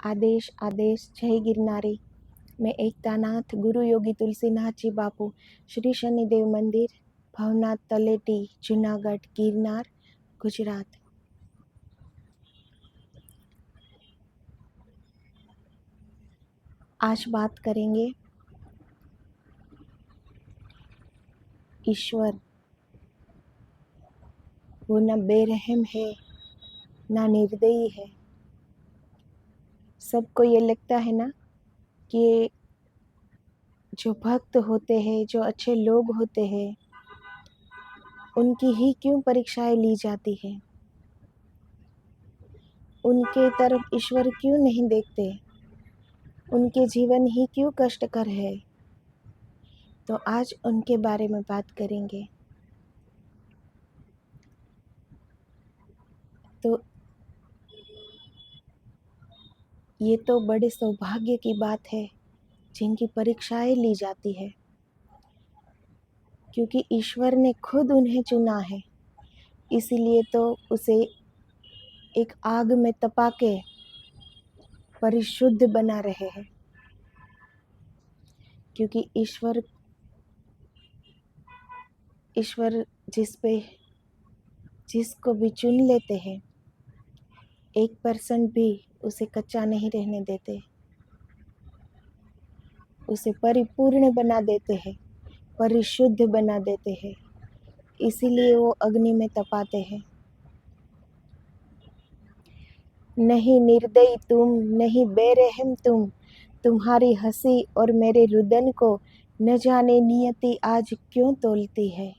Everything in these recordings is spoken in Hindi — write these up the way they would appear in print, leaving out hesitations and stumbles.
आदेश आदेश जय गिरनारी। मैं एकतानाथ गुरु योगी तुलसीनाथ जी बापू, श्री शनिदेव मंदिर, भवनाथ तलेटी, जूनागढ़, गिरनार, गुजरात। आज बात करेंगे ईश्वर। वो न बेरहम है ना निर्दयी है। सबको ये लगता है ना कि जो भक्त होते हैं, जो अच्छे लोग होते हैं, उनकी ही क्यों परीक्षाएं ली जाती है, उनके तरफ ईश्वर क्यों नहीं देखते, उनके जीवन ही क्यों कष्टकर है। तो आज उनके बारे में बात करेंगे। तो ये तो बड़े सौभाग्य की बात है जिनकी परीक्षाएं ली जाती है, क्योंकि ईश्वर ने खुद उन्हें चुना है। इसीलिए तो उसे एक आग में तपा के परिशुद्ध बना रहे हैं, क्योंकि ईश्वर जिसको भी चुन लेते हैं, 1% भी उसे कच्चा नहीं रहने देते, उसे परिपूर्ण बना देते हैं, परिशुद्ध बना देते हैं। इसीलिए वो अग्नि में तपाते हैं। नहीं निर्दयी तुम, नहीं बेरहम तुम, तुम्हारी हंसी और मेरे रुदन को न जाने नियति आज क्यों तोलती है।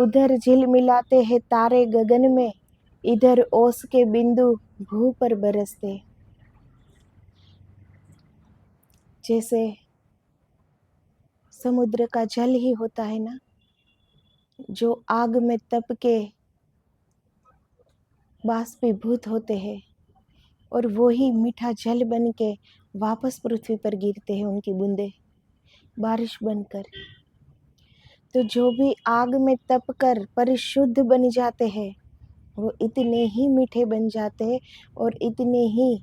उधर झिलमिलाते हैं तारे गगन में, इधर ओस के बिंदु भू पर बरसते। जैसे समुद्र का जल ही होता है ना, जो आग में तप के बाष्पीभूत होते हैं और वो ही मीठा जल बन के वापस पृथ्वी पर गिरते हैं, उनकी बूंदें बारिश बनकर। तो जो भी आग में तप कर परिशुद्ध बन जाते हैं, वो इतने ही मीठे बन जाते हैं और इतने ही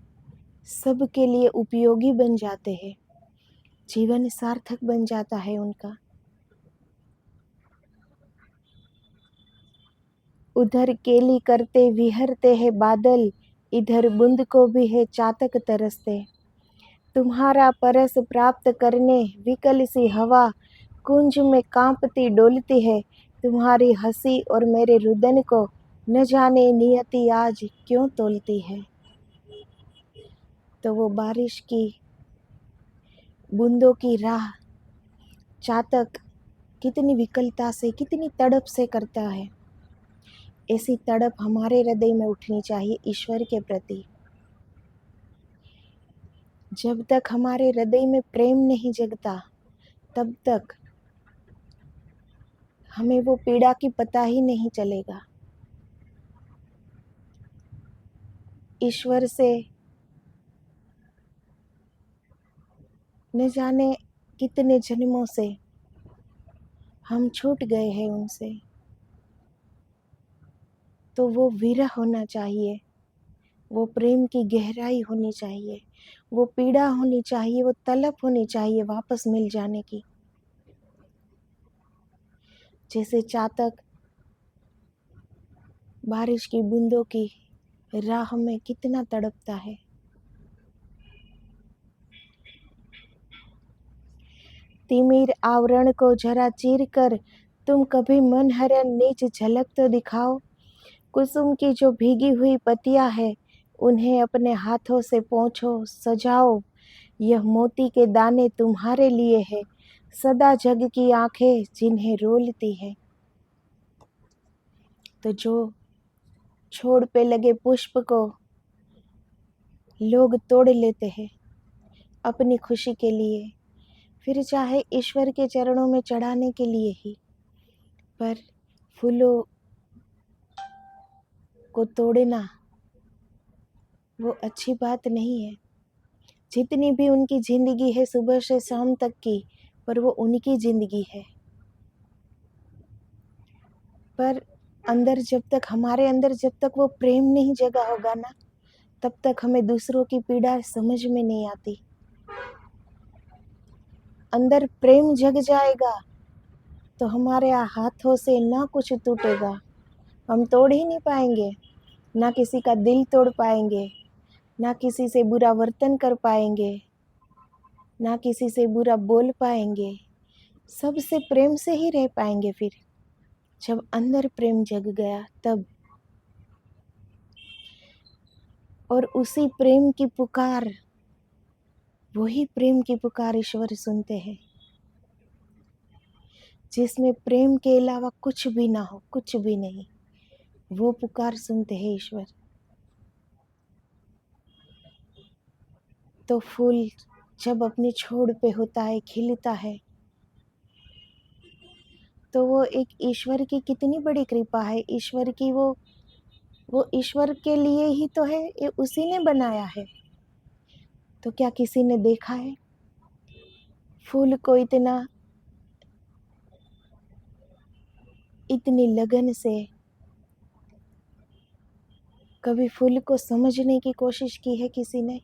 सबके लिए उपयोगी बन जाते हैं। जीवन सार्थक बन जाता है उनका। उधर केली करते विहरते हैं बादल, इधर बूंद को भी है चातक तरसते। तुम्हारा परस प्राप्त करने विकल सी हवा कुंज में कांपती डोलती है। तुम्हारी हंसी और मेरे रुदन को न जाने नियति आज क्यों तोलती है। तो वो बारिश की बूंदों की राह चातक कितनी विकलता से, कितनी तड़प से करता है। ऐसी तड़प हमारे हृदय में उठनी चाहिए ईश्वर के प्रति। जब तक हमारे हृदय में प्रेम नहीं जगता, तब तक हमें वो पीड़ा की पता ही नहीं चलेगा। ईश्वर से न जाने कितने जन्मों से हम छूट गए हैं उनसे। तो वो विरह होना चाहिए, वो प्रेम की गहराई होनी चाहिए, वो पीड़ा होनी चाहिए, वो तलब होनी चाहिए वापस मिल जाने की। जैसे चातक बारिश की बूंदों की राह में कितना तड़पता है। तिमिर आवरण को जरा चीर कर तुम कभी मनहरन नीच झलक तो दिखाओ। कुसुम की जो भीगी हुई पत्तियां है, उन्हें अपने हाथों से पोंछो, सजाओ। यह मोती के दाने तुम्हारे लिए है, सदा जग की आंखें जिन्हें रोलती है। तो जो छोड़ पे लगे पुष्प को लोग तोड़ लेते हैं अपनी खुशी के लिए, फिर चाहे ईश्वर के चरणों में चढ़ाने के लिए ही, पर फूलों को तोड़ना वो अच्छी बात नहीं है। जितनी भी उनकी जिंदगी है सुबह से शाम तक की, पर वो उनकी जिंदगी है। पर अंदर जब तक, हमारे अंदर जब तक वो प्रेम नहीं जगा होगा ना, तब तक हमें दूसरों की पीड़ा समझ में नहीं आती। अंदर प्रेम जग जाएगा तो हमारे हाथों से ना कुछ टूटेगा, हम तोड़ ही नहीं पाएंगे, ना किसी का दिल तोड़ पाएंगे, ना किसी से बुरा वर्तन कर पाएंगे, ना किसी से बुरा बोल पाएंगे, सबसे प्रेम से ही रह पाएंगे। फिर जब अंदर प्रेम जग गया तब, और उसी प्रेम की पुकार, वही प्रेम की पुकार ईश्वर सुनते हैं, जिसमें प्रेम के अलावा कुछ भी ना हो, कुछ भी नहीं, वो पुकार सुनते हैं ईश्वर। तो फूल जब अपने छोड़ पे होता है, खिलता है, तो वो एक ईश्वर की कितनी बड़ी कृपा है। ईश्वर की वो ईश्वर के लिए ही तो है, ये उसी ने बनाया है। तो क्या किसी ने देखा है फूल को इतनी लगन से? कभी फूल को समझने की कोशिश की है किसी ने?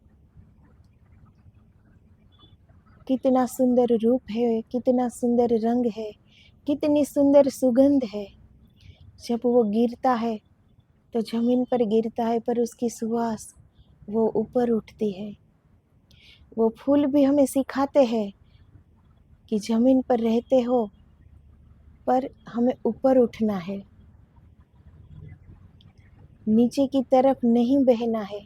कितना सुंदर रूप है, कितना सुंदर रंग है, कितनी सुंदर सुगंध है। जब वो गिरता है तो जमीन पर गिरता है, पर उसकी सुवास वो ऊपर उठती है। वो फूल भी हमें सिखाते हैं कि जमीन पर रहते हो पर हमें ऊपर उठना है, नीचे की तरफ नहीं बहना है,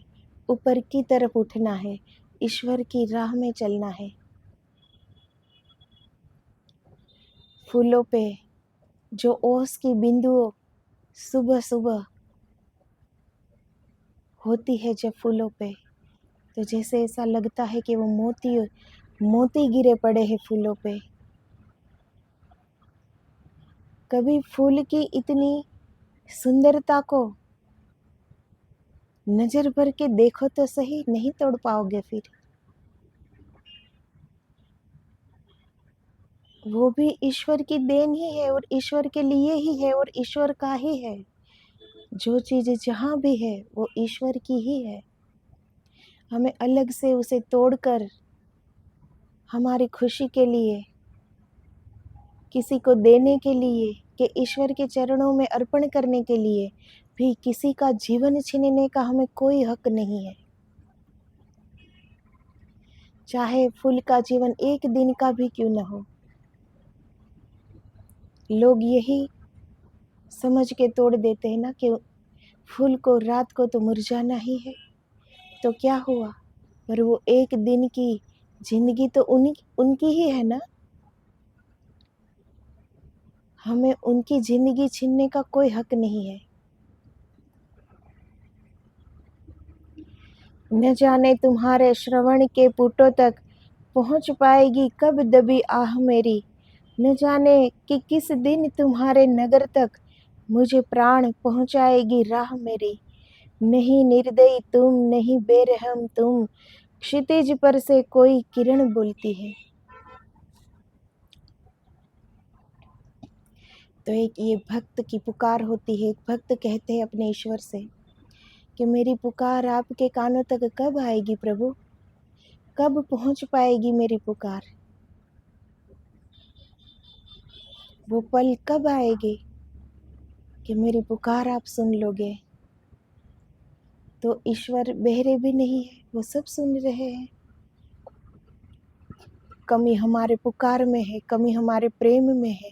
ऊपर की तरफ उठना है, ईश्वर की राह में चलना है। फूलों पे जो ओस की बिंदुओं सुबह सुबह होती है जब फूलों पे, तो जैसे ऐसा लगता है कि वो मोती मोती गिरे पड़े हैं फूलों पे। कभी फूल की इतनी सुंदरता को नजर भर के देखो तो सही, नहीं तोड़ पाओगे फिर। वो भी ईश्वर की देन ही है, और ईश्वर के लिए ही है, और ईश्वर का ही है। जो चीज़ जहाँ भी है वो ईश्वर की ही है। हमें अलग से उसे तोड़कर हमारी खुशी के लिए, किसी को देने के लिए, कि ईश्वर के चरणों में अर्पण करने के लिए भी किसी का जीवन छीनने का हमें कोई हक नहीं है। चाहे फूल का जीवन एक दिन का भी क्यों न हो। लोग यही समझ के तोड़ देते हैं ना कि फूल को रात को तो मुरझाना ही है, तो क्या हुआ, पर वो एक दिन की जिंदगी तो उनकी ही है ना। हमें उनकी जिंदगी छीनने का कोई हक नहीं है। न जाने तुम्हारे श्रवण के पुटों तक पहुंच पाएगी कब दबी आह मेरी, न जाने कि किस दिन तुम्हारे नगर तक मुझे प्राण पहुंचाएगी राह मेरी। नहीं निर्दयी तुम, नहीं बेरहम तुम, क्षितिज पर से कोई किरण बोलती है। तो एक ये भक्त की पुकार होती है। एक भक्त कहते हैं अपने ईश्वर से कि मेरी पुकार आपके कानों तक कब आएगी प्रभु, कब पहुंच पाएगी मेरी पुकार, वो पल कब आएगी कि मेरी पुकार आप सुन लोगे। तो ईश्वर बहरे भी नहीं है, वो सब सुन रहे हैं। कमी हमारे पुकार में है, कमी हमारे प्रेम में है।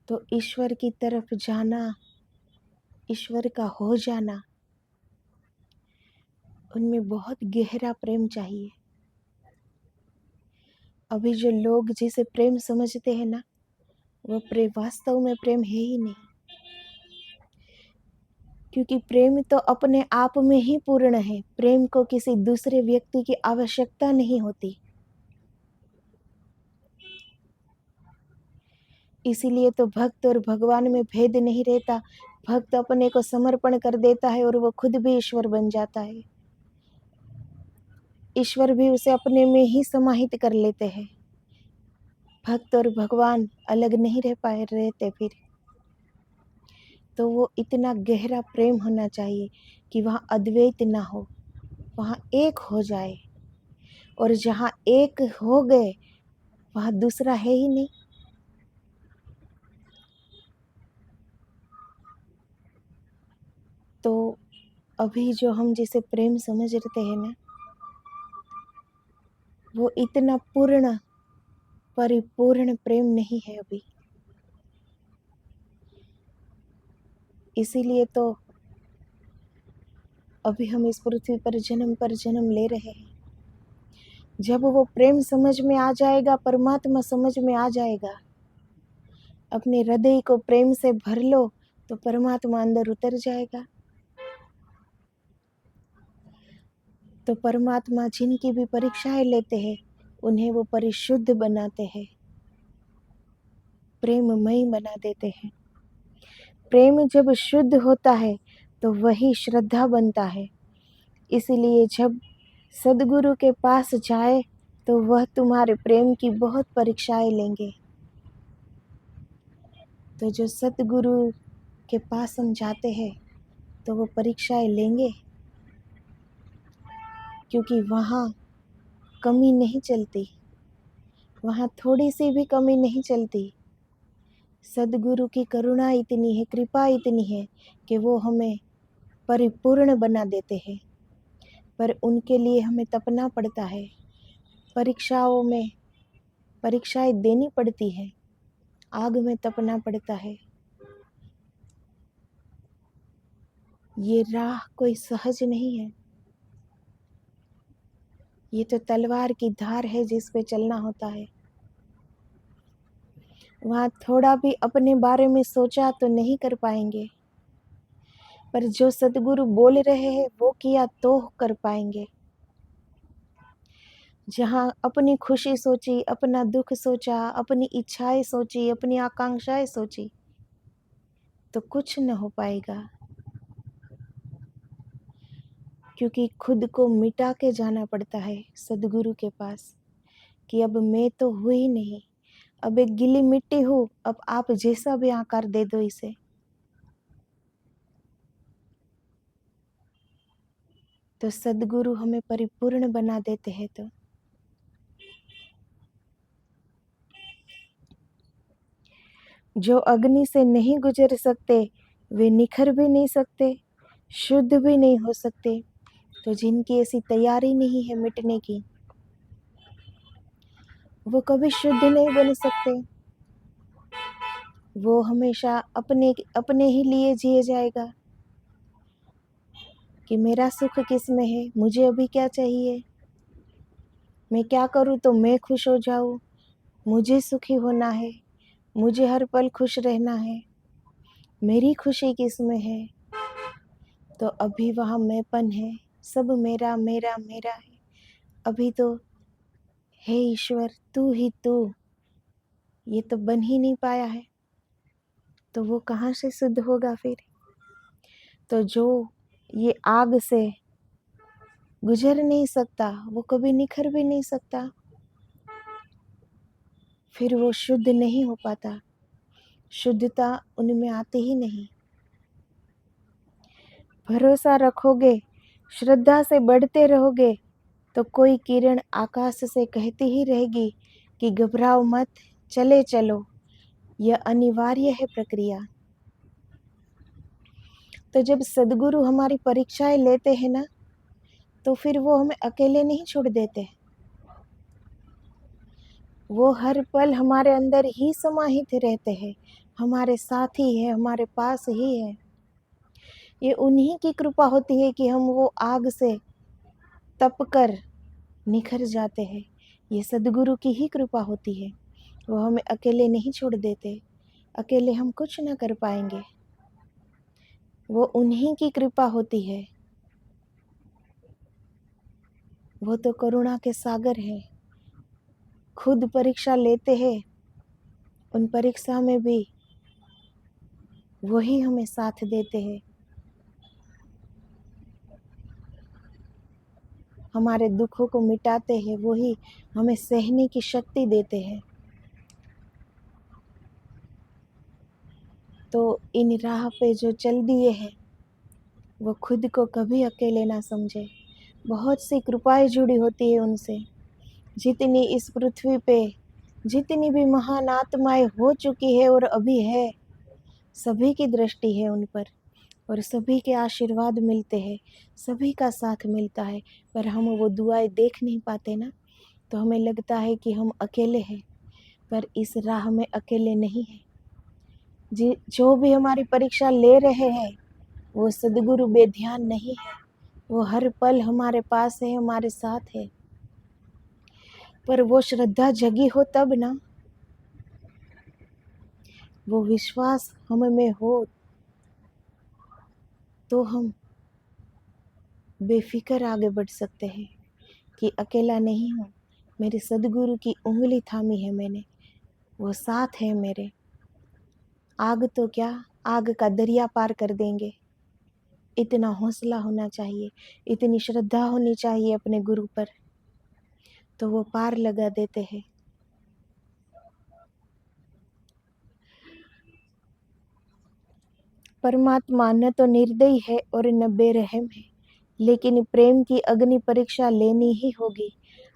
तो ईश्वर की तरफ जाना, ईश्वर का हो जाना, उनमें बहुत गहरा प्रेम चाहिए। अभी जो लोग जिसे प्रेम समझते हैं ना, वो प्रेम वास्तव में प्रेम है ही नहीं। क्योंकि प्रेम तो अपने आप में ही पूर्ण है। प्रेम को किसी दूसरे व्यक्ति की आवश्यकता नहीं होती। इसीलिए तो भक्त और भगवान में भेद नहीं रहता। भक्त अपने को समर्पण कर देता है और वो खुद भी ईश्वर बन जाता है। ईश्वर भी उसे अपने में ही समाहित कर लेते हैं। भक्त और भगवान अलग नहीं रह पाए रहते फिर। तो वो इतना गहरा प्रेम होना चाहिए कि वहाँ अद्वैत ना हो, वहाँ एक हो जाए। और जहाँ एक हो गए वहाँ दूसरा है ही नहीं। तो अभी जो हम जिसे प्रेम समझ रहे हैं ना, वो इतना पूर्ण परिपूर्ण प्रेम नहीं है अभी। इसीलिए तो अभी हम इस पृथ्वी पर जन्म ले रहे हैं। जब वो प्रेम समझ में आ जाएगा, परमात्मा समझ में आ जाएगा, अपने हृदय को प्रेम से भर लो तो परमात्मा अंदर उतर जाएगा। तो परमात्मा जिनकी भी परीक्षाएं लेते हैं उन्हें वो परिशुद्ध बनाते हैं, प्रेममय बना देते हैं। प्रेम जब शुद्ध होता है तो वही श्रद्धा बनता है। इसलिए जब सद्गुरु के पास जाए तो वह तुम्हारे प्रेम की बहुत परीक्षाएं लेंगे। तो जो सद्गुरु के पास हम जाते हैं तो वो परीक्षाएं लेंगे, क्योंकि वहाँ कमी नहीं चलती, वहाँ थोड़ी सी भी कमी नहीं चलती। सद्गुरु की करुणा इतनी है, कृपा इतनी है कि वो हमें परिपूर्ण बना देते हैं। पर उनके लिए हमें तपना पड़ता है, परीक्षाओं में परीक्षाएं देनी पड़ती है, आग में तपना पड़ता है। ये राह कोई सहज नहीं है, ये तो तलवार की धार है जिस पे चलना होता है। वहाँ थोड़ा भी अपने बारे में सोचा तो नहीं कर पाएंगे, पर जो सद्गुरु बोल रहे हैं वो किया तो कर पाएंगे। जहाँ अपनी खुशी सोची, अपना दुख सोचा, अपनी इच्छाएं सोची, अपनी आकांक्षाएं सोची, तो कुछ न हो पाएगा। क्योंकि खुद को मिटा के जाना पड़ता है सद्गुरु के पास कि अब मैं तो हुई नहीं, अब एक गीली मिट्टी हूँ, अब आप जैसा भी आकार दे दो इसे। तो सद्गुरु हमें परिपूर्ण बना देते हैं। तो जो अग्नि से नहीं गुजर सकते वे निखर भी नहीं सकते, शुद्ध भी नहीं हो सकते। तो जिनकी ऐसी तैयारी नहीं है मिटने की, वो कभी शुद्ध नहीं बन सकते। वो हमेशा अपने अपने ही लिए जिए जाएगा कि मेरा सुख किस में है, मुझे अभी क्या चाहिए, मैं क्या करूँ तो मैं खुश हो जाऊँ, मुझे सुखी होना है, मुझे हर पल खुश रहना है, मेरी खुशी किस में है। तो अभी वहाँ मैंपन है, सब मेरा मेरा मेरा है। अभी तो हे ईश्वर तू ही तू, ये तो बन ही नहीं पाया है, तो वो कहाँ से शुद्ध होगा फिर। तो जो ये आग से गुजर नहीं सकता वो कभी निखर भी नहीं सकता, फिर वो शुद्ध नहीं हो पाता, शुद्धता उनमें आती ही नहीं। भरोसा रखोगे, श्रद्धा से बढ़ते रहोगे तो कोई किरण आकाश से कहती ही रहेगी कि घबराओ मत, चले चलो, यह अनिवार्य है प्रक्रिया। तो जब सद्गुरु हमारी परीक्षाएं लेते हैं ना, तो फिर वो हमें अकेले नहीं छोड़ देते, वो हर पल हमारे अंदर ही समाहित रहते हैं, हमारे साथ ही है, हमारे पास ही है। ये उन्हीं की कृपा होती है कि हम वो आग से तप कर निखर जाते हैं। ये सद्गुरु की ही कृपा होती है, वो हमें अकेले नहीं छोड़ देते, अकेले हम कुछ ना कर पाएंगे, वो उन्हीं की कृपा होती है। वो तो करुणा के सागर हैं, खुद परीक्षा लेते हैं, उन परीक्षा में भी वही हमें साथ देते हैं, हमारे दुखों को मिटाते हैं, वही हमें सहने की शक्ति देते हैं। तो इन राह पे जो चल दिए हैं वो खुद को कभी अकेले ना समझे। बहुत सी कृपाएं जुड़ी होती है उनसे। जितनी इस पृथ्वी पे जितनी भी महान आत्माएं हो चुकी है और अभी है, सभी की दृष्टि है उन पर और सभी के आशीर्वाद मिलते हैं, सभी का साथ मिलता है। पर हम वो दुआएं देख नहीं पाते ना, तो हमें लगता है कि हम अकेले हैं, पर इस राह में अकेले नहीं हैं। जो भी हमारी परीक्षा ले रहे हैं वो सद्गुरु बेध्यान नहीं है, वो हर पल हमारे पास है, हमारे साथ है। पर वो श्रद्धा जगी हो तब ना, वो विश्वास हम में हो तो हम बेफिक्र आगे बढ़ सकते हैं कि अकेला नहीं हूँ, मेरे सद्गुरु की उंगली थामी है मैंने, वो साथ है मेरे। आग तो क्या, आग का दरिया पार कर देंगे। इतना हौसला होना चाहिए, इतनी श्रद्धा होनी चाहिए अपने गुरु पर, तो वो पार लगा देते हैं। परमात्मा न तो निर्दयी है और न बेरहम है, लेकिन प्रेम की अग्नि परीक्षा लेनी ही होगी।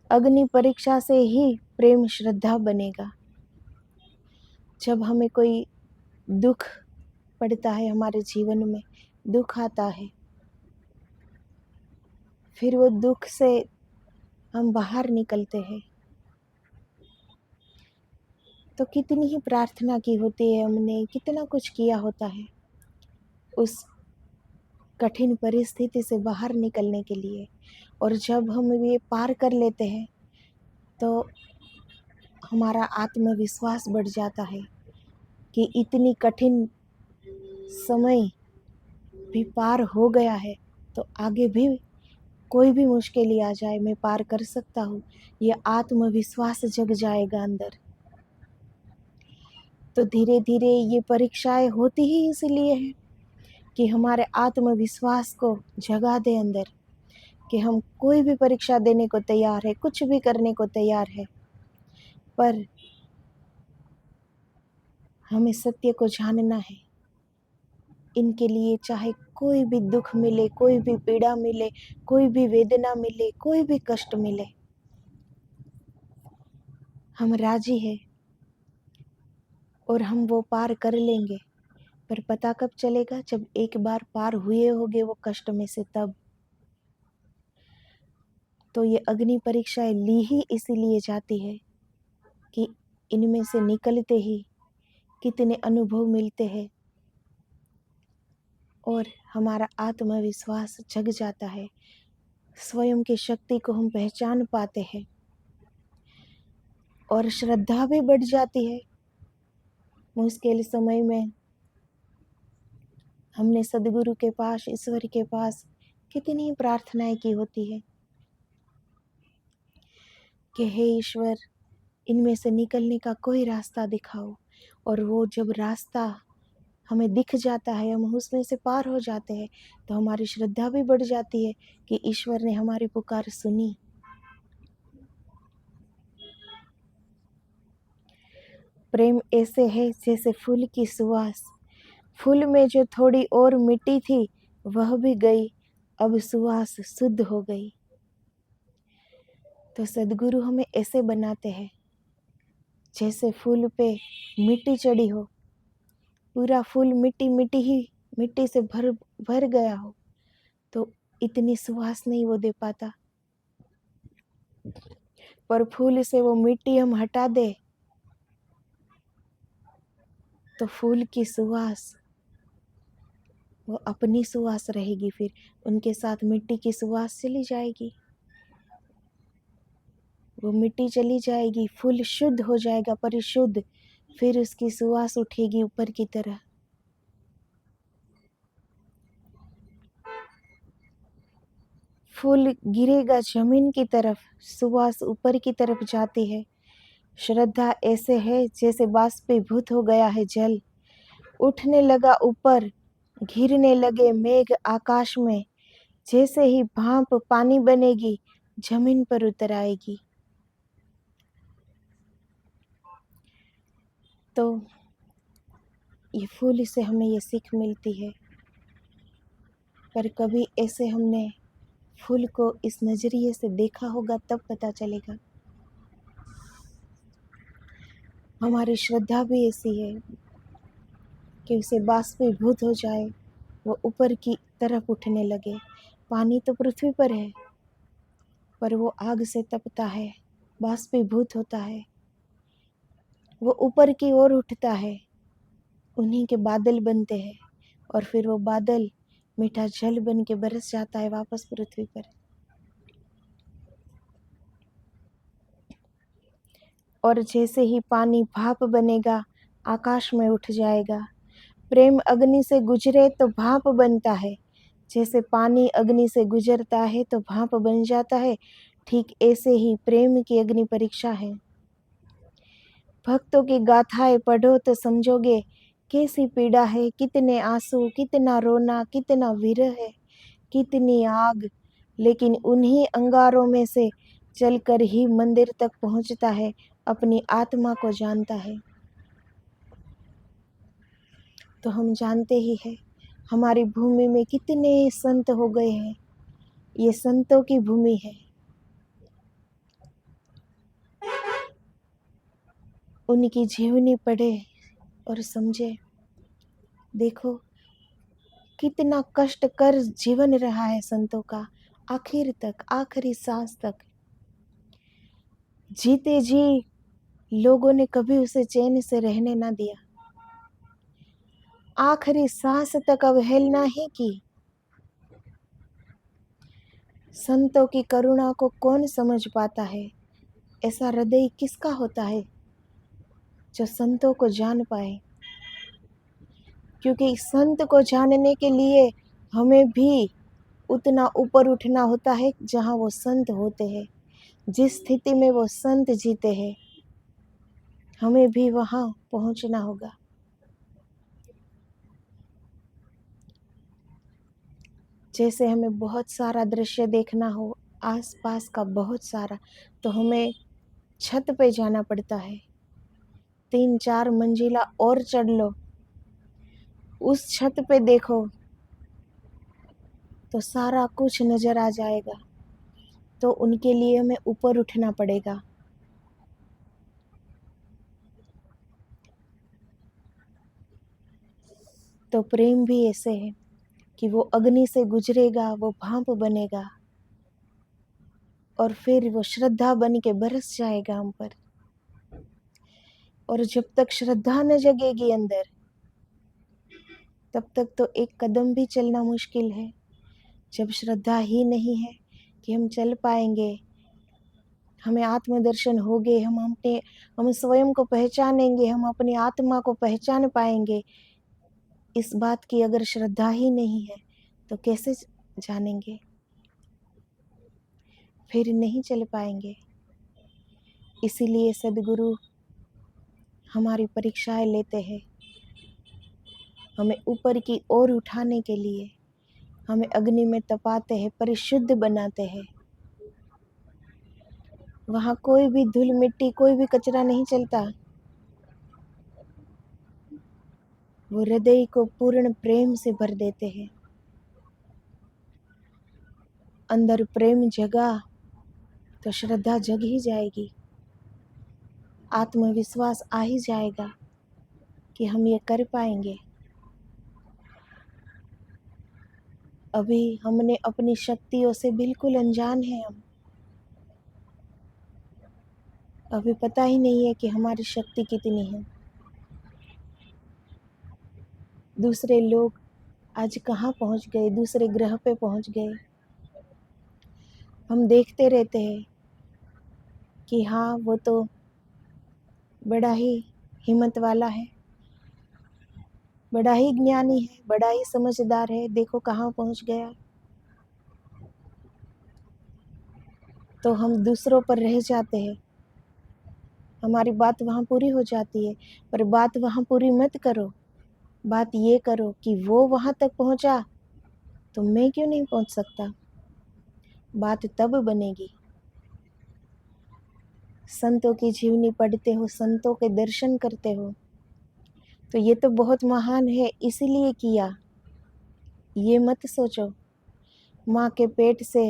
अग्नि परीक्षा से ही प्रेम श्रद्धा बनेगा। जब हमें कोई दुख पड़ता है, हमारे जीवन में दुख आता है, फिर वो दुख से हम बाहर निकलते हैं तो कितनी ही प्रार्थना की होती है, हमने कितना कुछ किया होता है उस कठिन परिस्थिति से बाहर निकलने के लिए। और जब हम ये पार कर लेते हैं तो हमारा आत्मविश्वास बढ़ जाता है कि इतनी कठिन समय भी पार हो गया है, तो आगे भी कोई भी मुश्किल आ जाए मैं पार कर सकता हूँ। ये आत्मविश्वास जग जाएगा अंदर। तो धीरे धीरे ये परीक्षाएं होती ही इसलिए है कि हमारे आत्मविश्वास को जगा दे अंदर, कि हम कोई भी परीक्षा देने को तैयार है, कुछ भी करने को तैयार है, पर हमें सत्य को जानना है। इनके लिए चाहे कोई भी दुख मिले, कोई भी पीड़ा मिले, कोई भी वेदना मिले, कोई भी कष्ट मिले, हम राजी हैं और हम वो पार कर लेंगे। पर पता कब चलेगा? जब एक बार पार हुए होंगे वो कष्ट में से, तब। तो ये अग्नि परीक्षाएं ली ही इसीलिए जाती है कि इनमें से निकलते ही कितने अनुभव मिलते हैं और हमारा आत्मविश्वास जग जाता है, स्वयं की शक्ति को हम पहचान पाते हैं और श्रद्धा भी बढ़ जाती है। मुश्किल समय में हमने सद्गुरु के पास, ईश्वर के पास कितनी प्रार्थनाएं की होती है कि हे ईश्वर, इनमें से निकलने का कोई रास्ता दिखाओ। और वो जब रास्ता हमें दिख जाता है, हम उसमें से पार हो जाते हैं, तो हमारी श्रद्धा भी बढ़ जाती है कि ईश्वर ने हमारी पुकार सुनी। प्रेम ऐसे है जैसे फूल की सुवास, फूल में जो थोड़ी और मिट्टी थी वह भी गई, अब सुवास शुद्ध हो गई। तो सद्गुरु हमें ऐसे बनाते हैं जैसे फूल पे मिट्टी चढ़ी हो, पूरा फूल मिट्टी मिट्टी ही मिट्टी से भर भर गया हो, तो इतनी सुवास नहीं वो दे पाता। पर फूल से वो मिट्टी हम हटा दे तो फूल की सुवास वो अपनी सुवास रहेगी, फिर उनके साथ मिट्टी की सुवास चली जाएगी, वो मिट्टी चली जाएगी, फूल शुद्ध हो जाएगा, परिशुद्ध, फिर उसकी सुवास उठेगी ऊपर की तरह। फूल गिरेगा जमीन की तरफ, सुवास ऊपर की तरफ जाती है। श्रद्धा ऐसे है जैसे बाष्पीभूत हो गया है जल, उठने लगा ऊपर, घिरने लगे मेघ आकाश में, जैसे ही भाप पानी बनेगी जमीन पर उतर आएगी। तो ये फूल से हमें ये सीख मिलती है। पर कभी ऐसे हमने फूल को इस नज़रिए से देखा होगा तब पता चलेगा। हमारी श्रद्धा भी ऐसी है कि उसे बाष्पीभूत हो जाए, वो ऊपर की तरफ उठने लगे। पानी तो पृथ्वी पर है, पर वो आग से तपता है, बाष्पीभूत होता है, वो ऊपर की ओर उठता है, उन्हीं के बादल बनते हैं और फिर वो बादल मीठा जल बन के बरस जाता है वापस पृथ्वी पर। और जैसे ही पानी भाप बनेगा, आकाश में उठ जाएगा। प्रेम अग्नि से गुजरे तो भाप बनता है। जैसे पानी अग्नि से गुजरता है तो भाप बन जाता है, ठीक ऐसे ही प्रेम की अग्नि परीक्षा है। भक्तों की गाथाएं पढ़ो तो समझोगे कैसी पीड़ा है, कितने आंसू, कितना रोना, कितना विरह है, कितनी आग। लेकिन उन्हीं अंगारों में से चलकर ही मंदिर तक पहुंचता है, अपनी आत्मा को जानता है। तो हम जानते ही हैं हमारी भूमि में कितने संत हो गए हैं। ये संतों की भूमि है। उनकी जीवनी पढ़े और समझे। देखो कितना कष्टकर जीवन रहा है संतों का, आखिर तक, आखिरी सांस तक। जीते जी लोगों ने कभी उसे चैन से रहने ना दिया, आखिरी सांस तक अवहेलना ही की। संतों की करुणा को कौन समझ पाता है? ऐसा हृदय किसका होता है जो संतों को जान पाए? क्योंकि संत को जानने के लिए हमें भी उतना ऊपर उठना होता है जहाँ वो संत होते हैं। जिस स्थिति में वो संत जीते हैं, हमें भी वहाँ पहुँचना होगा। जैसे हमें बहुत सारा दृश्य देखना हो, आसपास का बहुत सारा, तो हमें छत पे जाना पड़ता है। 3-4 मंजिला और चढ़ लो, उस छत पे देखो तो सारा कुछ नज़र आ जाएगा। तो उनके लिए हमें ऊपर उठना पड़ेगा। तो प्रेम भी ऐसे है कि वो अग्नि से गुजरेगा, वो भाप बनेगा और फिर वो श्रद्धा बन के बरस जाएगा हम पर। और जब तक श्रद्धा न जगेगी अंदर, तब तक तो एक कदम भी चलना मुश्किल है। जब श्रद्धा ही नहीं है कि हम चल पाएंगे, हमें आत्मदर्शन हो गए, हम स्वयं को पहचानेंगे, हम अपनी आत्मा को पहचान पाएंगे, इस बात की अगर श्रद्धा ही नहीं है तो कैसे जानेंगे? फिर नहीं चल पाएंगे। इसीलिए सद्गुरु हमारी परीक्षाएं लेते हैं, हमें ऊपर की ओर उठाने के लिए, हमें अग्नि में तपाते हैं, परिशुद्ध बनाते हैं। वहाँ कोई भी धूल मिट्टी, कोई भी कचरा नहीं चलता। वो हृदय को पूर्ण प्रेम से भर देते हैं। अंदर प्रेम जगा तो श्रद्धा जग ही जाएगी, आत्मविश्वास आ ही जाएगा कि हम ये कर पाएंगे। अभी हमने अपनी शक्तियों से बिल्कुल अनजान हैं हम। अभी पता ही नहीं है कि हमारी शक्ति कितनी है। दूसरे लोग आज कहाँ पहुँच गए, दूसरे ग्रह पे पहुँच गए। हम देखते रहते हैं कि हाँ वो तो बड़ा ही हिम्मत वाला है, बड़ा ही ज्ञानी है, बड़ा ही समझदार है, देखो कहाँ पहुँच गया। तो हम दूसरों पर रह जाते हैं, हमारी बात वहाँ पूरी हो जाती है। पर बात वहाँ पूरी मत करो, बात ये करो कि वो वहाँ तक पहुँचा तो मैं क्यों नहीं पहुँच सकता। बात तब बनेगी। संतों की जीवनी पढ़ते हो, संतों के दर्शन करते हो, तो ये तो बहुत महान है इसीलिए किया, ये मत सोचो। माँ के पेट से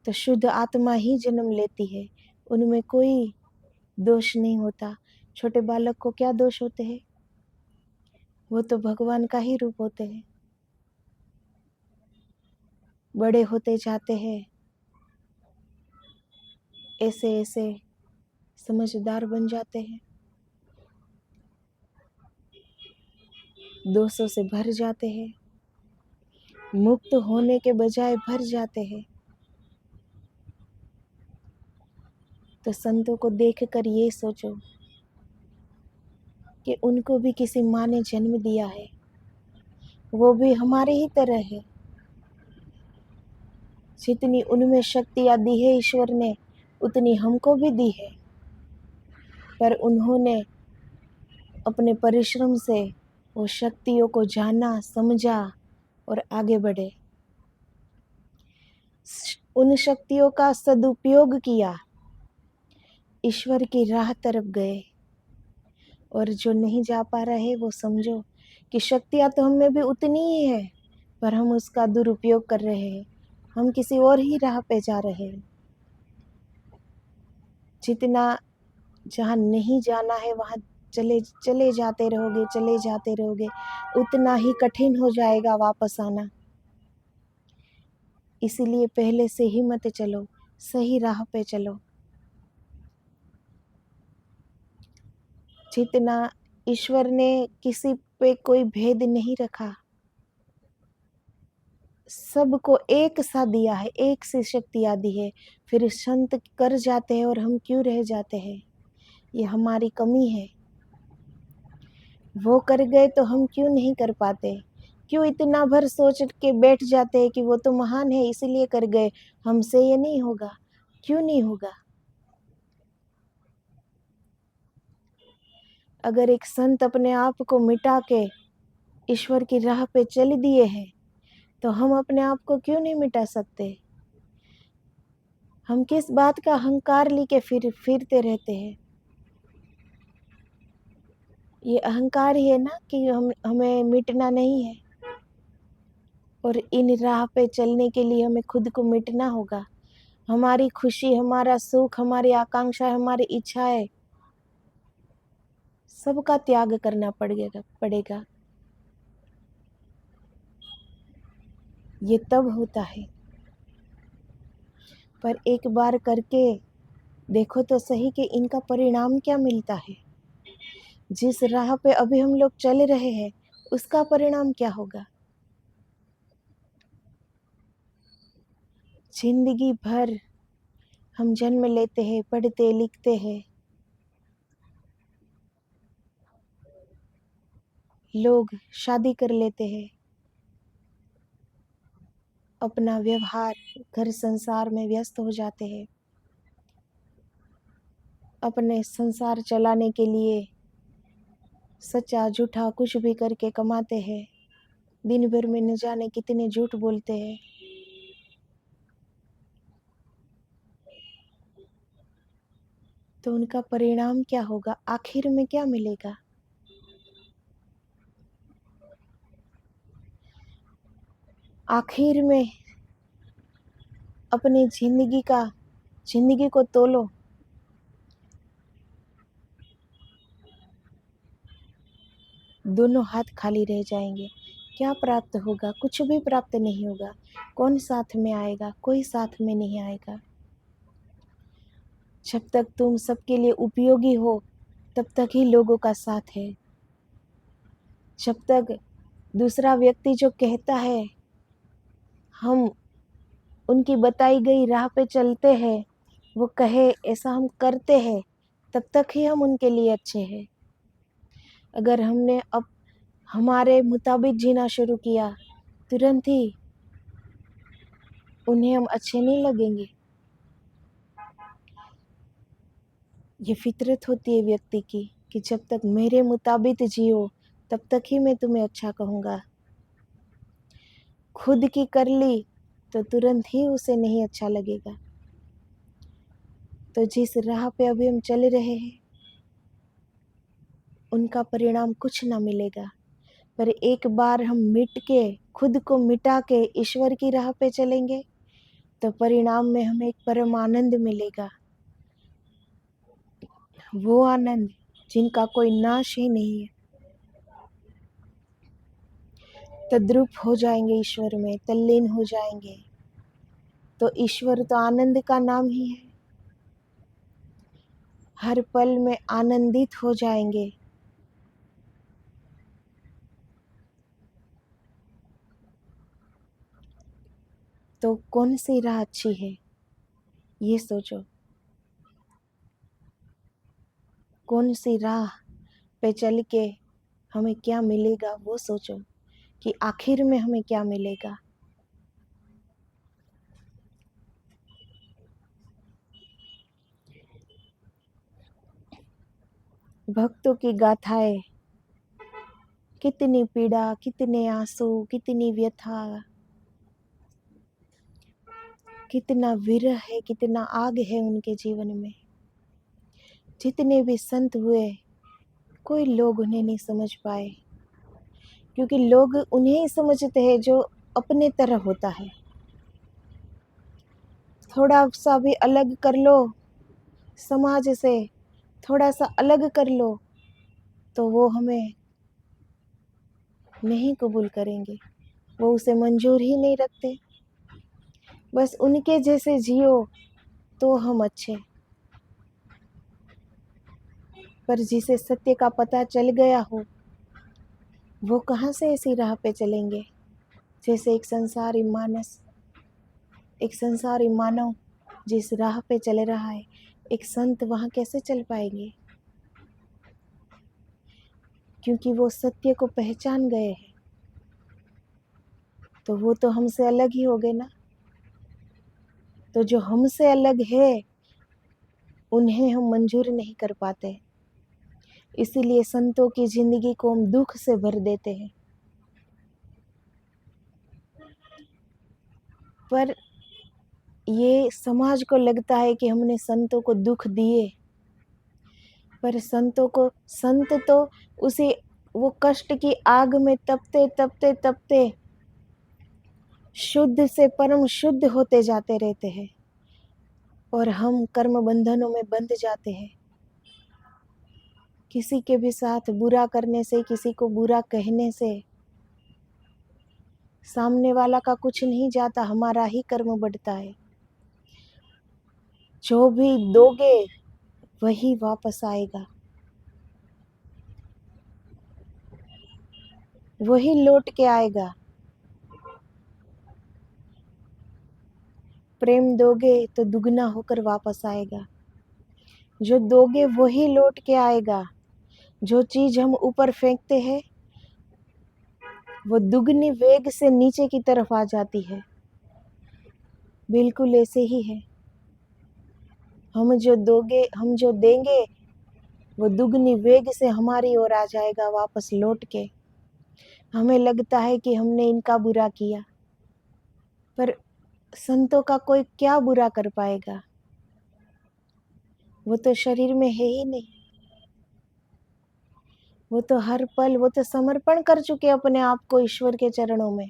तो शुद्ध आत्मा ही जन्म लेती है, उनमें कोई दोष नहीं होता। छोटे बालक को क्या दोष होते हैं? वो तो भगवान का ही रूप होते हैं। बड़े होते जाते हैं, ऐसे ऐसे समझदार बन जाते हैं, दोषों से भर जाते हैं, मुक्त होने के बजाय भर जाते हैं। तो संतों को देखकर ये सोचो कि उनको भी किसी माँ ने जन्म दिया है, वो भी हमारे ही तरह है। जितनी उनमें शक्तियाँ दी है ईश्वर ने, उतनी हमको भी दी है, पर उन्होंने अपने परिश्रम से वो शक्तियों को जाना, समझा और आगे बढ़े, उन शक्तियों का सदुपयोग किया, ईश्वर की राह तरफ गए। और जो नहीं जा पा रहे वो समझो कि शक्तियाँ तो हम में भी उतनी ही है, पर हम उसका दुरुपयोग कर रहे हैं, हम किसी और ही राह पे जा रहे हैं। जितना जहाँ नहीं जाना है वहाँ चले चले जाते रहोगे, उतना ही कठिन हो जाएगा वापस आना। इसीलिए पहले से ही मत चलो, सही राह पे चलो। जितना ईश्वर ने किसी पे कोई भेद नहीं रखा, सबको एक सा दिया है, एक सी शक्तियाँ दी है। फिर संत कर जाते हैं और हम क्यों रह जाते हैं? ये हमारी कमी है। वो कर गए तो हम क्यों नहीं कर पाते? क्यों इतना भर सोच के बैठ जाते हैं कि वो तो महान है इसीलिए कर गए, हमसे ये नहीं होगा? क्यों नहीं होगा? अगर एक संत अपने आप को मिटा के ईश्वर की राह पे चल दिए हैं, तो हम अपने आप को क्यों नहीं मिटा सकते? हम किस बात का अहंकार लेके फिरते रहते हैं? ये अहंकार ही है ना कि हमें मिटना नहीं है, और इन राह पे चलने के लिए हमें खुद को मिटना होगा। हमारी खुशी, हमारा सुख, हमारी आकांक्षा, हमारी इच्छाएं, सबका त्याग करना पड़ेगा। ये तब होता है। पर एक बार करके देखो तो सही कि इनका परिणाम क्या मिलता है। जिस राह पे अभी हम लोग चल रहे हैं, उसका परिणाम क्या होगा? जिंदगी भर हम जन्म लेते हैं, पढ़ते लिखते हैं, लोग शादी कर लेते हैं, अपना व्यवहार घर संसार में व्यस्त हो जाते हैं, अपने संसार चलाने के लिए सच्चा झूठा कुछ भी करके कमाते हैं, दिन भर में न जाने कितने झूठ बोलते हैं। तो उनका परिणाम क्या होगा? आखिर में क्या मिलेगा? आखिर में अपनी जिंदगी को तोलो। दोनों हाथ खाली रह जाएंगे। क्या प्राप्त होगा? कुछ भी प्राप्त नहीं होगा। कौन साथ में आएगा? कोई साथ में नहीं आएगा। जब तक तुम सबके लिए उपयोगी हो, तब तक ही लोगों का साथ है। जब तक दूसरा व्यक्ति जो कहता है हम उनकी बताई गई राह पे चलते हैं, वो कहे ऐसा हम करते हैं, तब तक ही हम उनके लिए अच्छे हैं। अगर हमने अब हमारे मुताबिक जीना शुरू किया, तुरंत ही उन्हें हम अच्छे नहीं लगेंगे। ये फितरत होती है व्यक्ति की कि जब तक मेरे मुताबिक जियो, तब तक ही मैं तुम्हें अच्छा कहूँगा। खुद की कर ली तो तुरंत ही उसे नहीं अच्छा लगेगा। तो जिस राह पे अभी हम चल रहे हैं, उनका परिणाम कुछ ना मिलेगा। पर एक बार हम मिट के, खुद को मिटा के ईश्वर की राह पे चलेंगे तो परिणाम में हमें एक परम आनंद मिलेगा। वो आनंद जिनका कोई नाश ही नहीं है। तद्रुप हो जाएंगे ईश्वर में, तल्लीन हो जाएंगे। तो ईश्वर तो आनंद का नाम ही है। हर पल में आनंदित हो जाएंगे। तो कौन सी राह अच्छी है ये सोचो। कौन सी राह पे चल के हमें क्या मिलेगा वो सोचो, कि आखिर में हमें क्या मिलेगा। भक्तों की गाथाएं, कितनी पीड़ा, कितने आंसू, कितनी व्यथा, कितना विरह है, कितना आग है उनके जीवन में। जितने भी संत हुए, कोई लोग उन्हें नहीं समझ पाए, क्योंकि लोग उन्हें ही समझते हैं जो अपने तरह होता है। थोड़ा सा भी अलग कर लो समाज से, थोड़ा सा अलग कर लो तो वो हमें नहीं कबूल करेंगे, वो उसे मंजूर ही नहीं रखते। बस उनके जैसे जियो तो हम अच्छे। पर जिसे सत्य का पता चल गया हो, वो कहाँ से ऐसी राह पे चलेंगे। जैसे एक संसारी मानव जिस राह पे चल रहा है, एक संत वहाँ कैसे चल पाएंगे, क्योंकि वो सत्य को पहचान गए हैं। तो वो तो हमसे अलग ही हो गए ना। तो जो हमसे अलग है उन्हें हम मंजूर नहीं कर पाते, इसीलिए संतों की जिंदगी को हम दुख से भर देते हैं। पर ये समाज को लगता है कि हमने संतों को दुख दिए, पर संत तो उसी वो कष्ट की आग में तपते तपते तपते शुद्ध से परम शुद्ध होते जाते रहते हैं, और हम कर्म बंधनों में बंध जाते हैं। किसी के भी साथ बुरा करने से, किसी को बुरा कहने से सामने वाला का कुछ नहीं जाता, हमारा ही कर्म बढ़ता है। जो भी दोगे वही वापस आएगा, वही लौट के आएगा। प्रेम दोगे तो दुगना होकर वापस आएगा। जो दोगे वही लौट के आएगा। जो चीज हम ऊपर फेंकते हैं वो दुगनी वेग से नीचे की तरफ आ जाती है। बिल्कुल ऐसे ही है। हम जो देंगे वो दुगनी वेग से हमारी ओर आ जाएगा वापस लौट के। हमें लगता है कि हमने इनका बुरा किया, पर संतों का कोई क्या बुरा कर पाएगा। वो तो शरीर में है ही नहीं। वो तो हर पल, वो तो समर्पण कर चुके अपने आप को ईश्वर के चरणों में।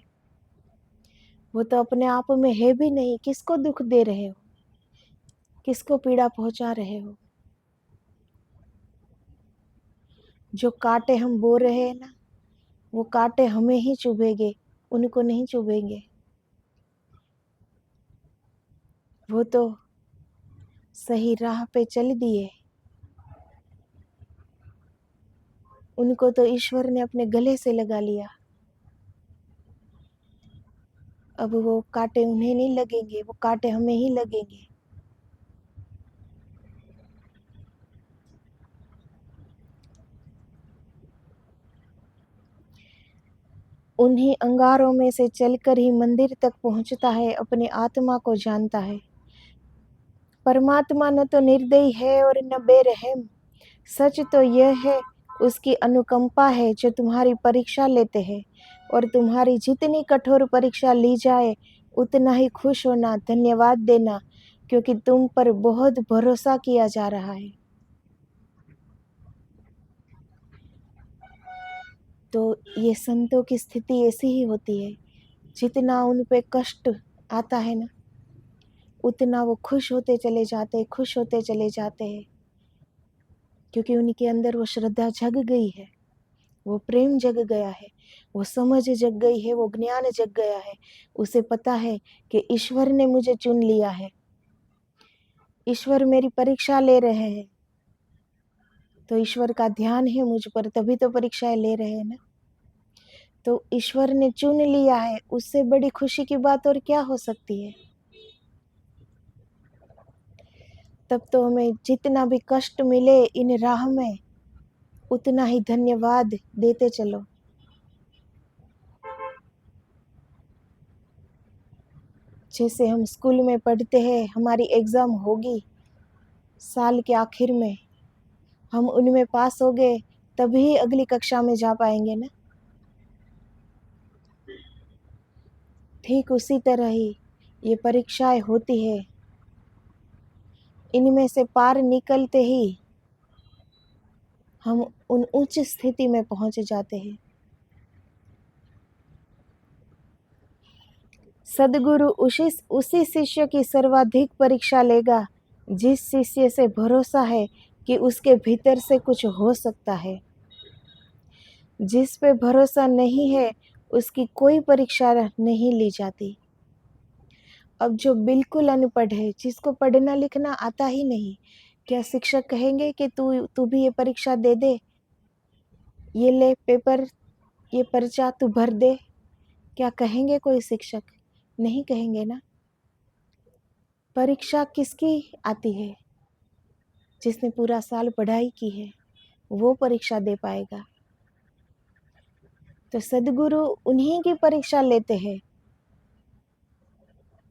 वो तो अपने आप में है भी नहीं। किसको दुख दे रहे हो, किसको पीड़ा पहुंचा रहे हो। जो कांटे हम बो रहे हैं ना, वो कांटे हमें ही चुभेंगे, उनको नहीं चुभेंगे। वो तो सही राह पे चल दिए, उनको तो ईश्वर ने अपने गले से लगा लिया। अब वो कांटे उन्हें नहीं लगेंगे, वो कांटे हमें ही लगेंगे। उन्हीं अंगारों में से चलकर ही मंदिर तक पहुंचता है, अपनी आत्मा को जानता है। परमात्मा न तो निर्दयी है और न बेरहम। सच तो यह है उसकी अनुकंपा है जो तुम्हारी परीक्षा लेते हैं, और तुम्हारी जितनी कठोर परीक्षा ली जाए उतना ही खुश होना, धन्यवाद देना, क्योंकि तुम पर बहुत भरोसा किया जा रहा है। तो ये संतों की स्थिति ऐसी ही होती है, जितना उन पे कष्ट आता है ना, उतना वो खुश होते चले जाते हैं, क्योंकि उनके अंदर वो श्रद्धा जग गई है, वो प्रेम जग गया है, वो समझ जग गई है, वो ज्ञान जग गया है। उसे पता है कि ईश्वर ने मुझे चुन लिया है, ईश्वर मेरी परीक्षा ले रहे हैं, तो ईश्वर का ध्यान है मुझ पर, तभी तो परीक्षाएं ले रहे हैं ना। तो ईश्वर ने चुन लिया है, उससे बड़ी खुशी की बात और क्या हो सकती है। तब तो हमें जितना भी कष्ट मिले इन राह में, उतना ही धन्यवाद देते चलो। जैसे हम स्कूल में पढ़ते हैं, हमारी एग्ज़ाम होगी साल के आखिर में, हम उनमें पास हो गए तभी अगली कक्षा में जा पाएंगे ना। ठीक उसी तरह ही ये परीक्षाएं होती है, इनमें से पार निकलते ही हम उन उच्च स्थिति में पहुंच जाते हैं। सदगुरु उसी शिष्य की सर्वाधिक परीक्षा लेगा जिस शिष्य से भरोसा है कि उसके भीतर से कुछ हो सकता है। जिस पे भरोसा नहीं है उसकी कोई परीक्षा नहीं ली जाती। अब जो बिल्कुल अनपढ़ है, जिसको पढ़ना लिखना आता ही नहीं, क्या शिक्षक कहेंगे कि तू तू भी ये परीक्षा दे दे, ये ले पेपर, ये पर्चा तू भर दे? क्या कहेंगे कोई शिक्षक? नहीं कहेंगे ना। परीक्षा किसकी आती है? जिसने पूरा साल पढ़ाई की है, वो परीक्षा दे पाएगा। तो सदगुरु उन्हीं की परीक्षा लेते हैं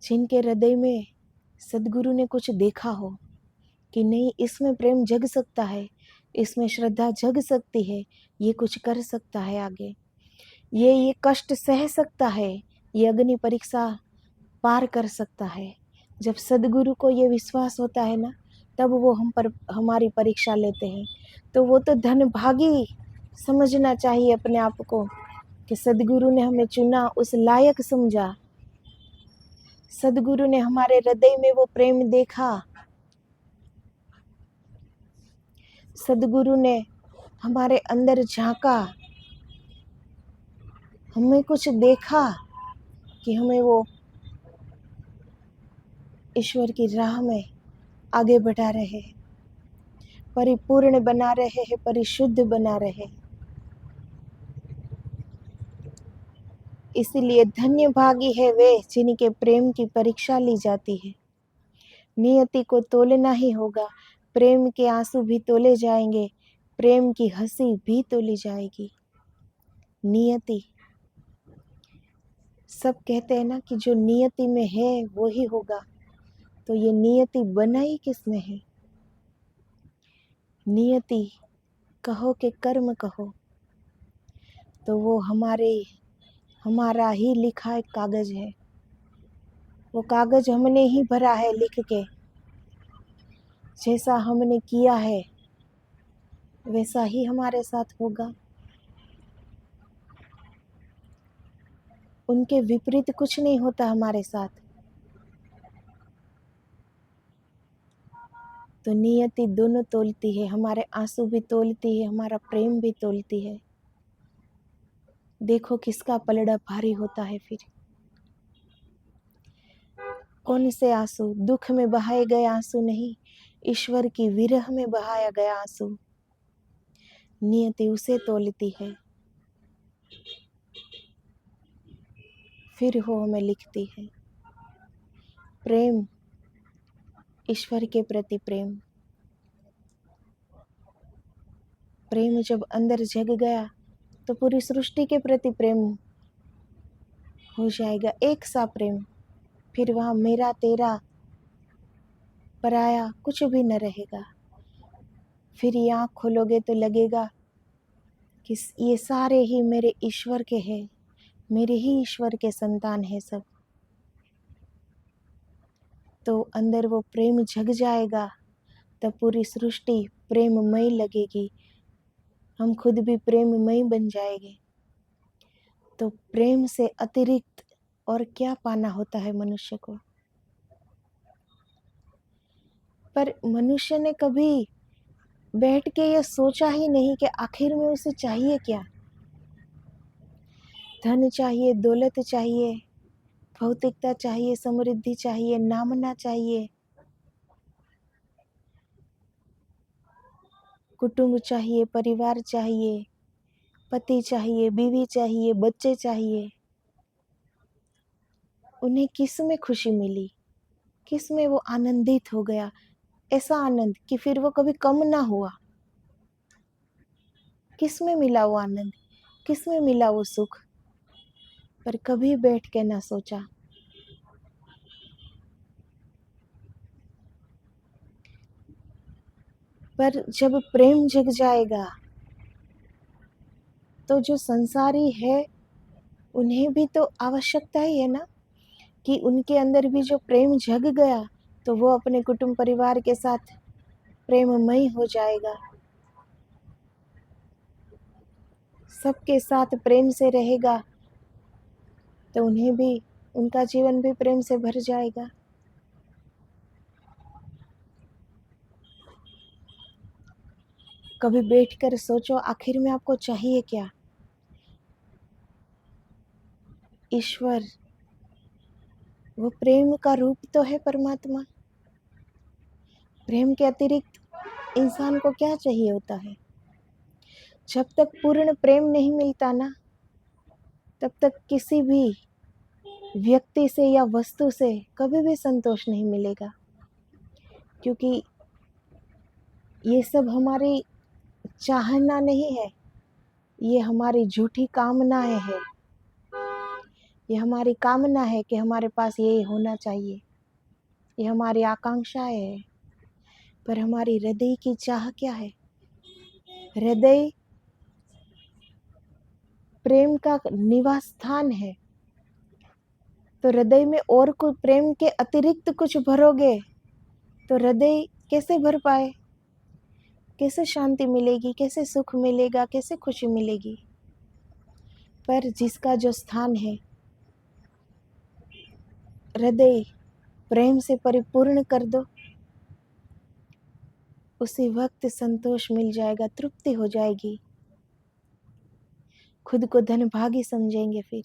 जिनके हृदय में सदगुरु ने कुछ देखा हो कि नहीं, इसमें प्रेम जग सकता है, इसमें श्रद्धा जग सकती है, ये कुछ कर सकता है आगे, ये कष्ट सह सकता है, ये अग्नि परीक्षा पार कर सकता है। जब सदगुरु को ये विश्वास होता है ना, तब वो हम पर हमारी परीक्षा लेते हैं। तो वो तो धनभागी समझना चाहिए अपने आप को कि सदगुरु ने हमें चुना, उस लायक समझा। सदगुरु ने हमारे हृदय में वो प्रेम देखा, सदगुरु ने हमारे अंदर झांका, हमें कुछ देखा कि हमें वो ईश्वर की राह में आगे बढ़ा रहे, परिपूर्ण बना रहे हैं, परिशुद्ध बना रहे। इसीलिए धन्य भागी है वे जिनके प्रेम की परीक्षा ली जाती है। नियति को तोलना ही होगा, प्रेम के आंसू भी तोले जाएंगे, प्रेम की हंसी भी तोली जाएगी। नियति, सब कहते हैं ना कि जो नियति में है वो ही होगा, तो ये नियति बनाई किसने है? नियति कहो कि कर्म कहो, तो वो हमारा ही लिखा एक कागज है। वो कागज हमने ही भरा है लिख के, जैसा हमने किया है वैसा ही हमारे साथ होगा। उनके विपरीत कुछ नहीं होता हमारे साथ। तो नियति दोनों तोलती है, हमारे आंसू भी तोलती है, हमारा प्रेम भी तोलती है। देखो किसका पलड़ा भारी होता है फिर। कौन से आंसू? दुख में बहाए गए आंसू नहीं, ईश्वर की विरह में बहाया गया आंसू। नियति उसे तोलती है, फिर वो हमें लिखती है। प्रेम, ईश्वर के प्रति प्रेम, प्रेम जब अंदर जग गया तो पूरी सृष्टि के प्रति प्रेम हो जाएगा, एक सा प्रेम। फिर वहाँ मेरा तेरा पराया कुछ भी न रहेगा। फिर ये आँख खोलोगे तो लगेगा कि ये सारे ही मेरे ईश्वर के हैं, मेरे ही ईश्वर के संतान हैं सब। तो अंदर वो प्रेम जग जाएगा, तब पूरी सृष्टि प्रेममय लगेगी, हम खुद भी प्रेममय बन जाएंगे। तो प्रेम से अतिरिक्त और क्या पाना होता है मनुष्य को। पर मनुष्य ने कभी बैठ के ये सोचा ही नहीं कि आखिर में उसे चाहिए क्या। धन चाहिए, दौलत चाहिए, भौतिकता चाहिए, समृद्धि चाहिए, नामना चाहिए, कुटुंब चाहिए, परिवार चाहिए, पति चाहिए, बीवी चाहिए, बच्चे चाहिए। उन्हें किस में खुशी मिली, किस में वो आनंदित हो गया, ऐसा आनंद कि फिर वो कभी कम ना हुआ। किस में मिला वो आनंद, किस में मिला वो सुख, पर कभी बैठ के ना सोचा। पर जब प्रेम जग जाएगा तो जो संसारी है उन्हें भी तो आवश्यकता ही है ना, कि उनके अंदर भी जो प्रेम जग गया तो वो अपने कुटुंब परिवार के साथ प्रेममय हो जाएगा, सबके साथ प्रेम से रहेगा, तो उन्हें भी, उनका जीवन भी प्रेम से भर जाएगा। कभी बैठकर सोचो आखिर में आपको चाहिए क्या। ईश्वर वो प्रेम का रूप तो है, परमात्मा। प्रेम के अतिरिक्त इंसान को क्या चाहिए होता है। जब तक पूर्ण प्रेम नहीं मिलता ना, तब तक किसी भी व्यक्ति से या वस्तु से कभी भी संतोष नहीं मिलेगा, क्योंकि ये सब हमारी चाहना नहीं है, ये हमारी झूठी कामनाएं हैं। ये हमारी कामना है कि हमारे पास ये होना चाहिए, ये हमारी आकांक्षाएं है। पर हमारी हृदय की चाह क्या है। हृदय प्रेम का निवास स्थान है, तो हृदय में और कोई प्रेम के अतिरिक्त कुछ भरोगे तो हृदय कैसे भर पाए, कैसे शांति मिलेगी, कैसे सुख मिलेगा, कैसे खुशी मिलेगी। पर जिसका जो स्थान है, हृदय प्रेम से परिपूर्ण कर दो, उसी वक्त संतोष मिल जाएगा, तृप्ति हो जाएगी, खुद को धनभागी समझेंगे। फिर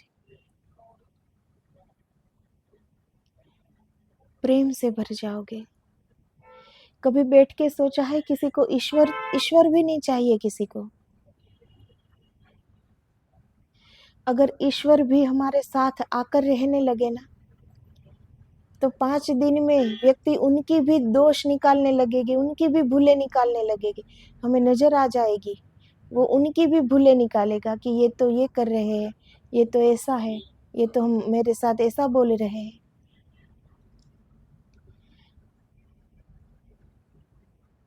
प्रेम से भर जाओगे। कभी बैठ के सोचा है किसी को ईश्वर भी नहीं चाहिए किसी को। अगर ईश्वर भी हमारे साथ आकर रहने लगे ना, तो 5 दिन में व्यक्ति उनकी भी दोष निकालने लगेगी, उनकी भी भूलें निकालने लगेगी। हमें नजर आ जाएगी, वो उनकी भी भूलें निकालेगा कि ये तो ये कर रहे हैं, ये तो ऐसा है, ये तो हम मेरे साथ ऐसा बोल रहे हैं।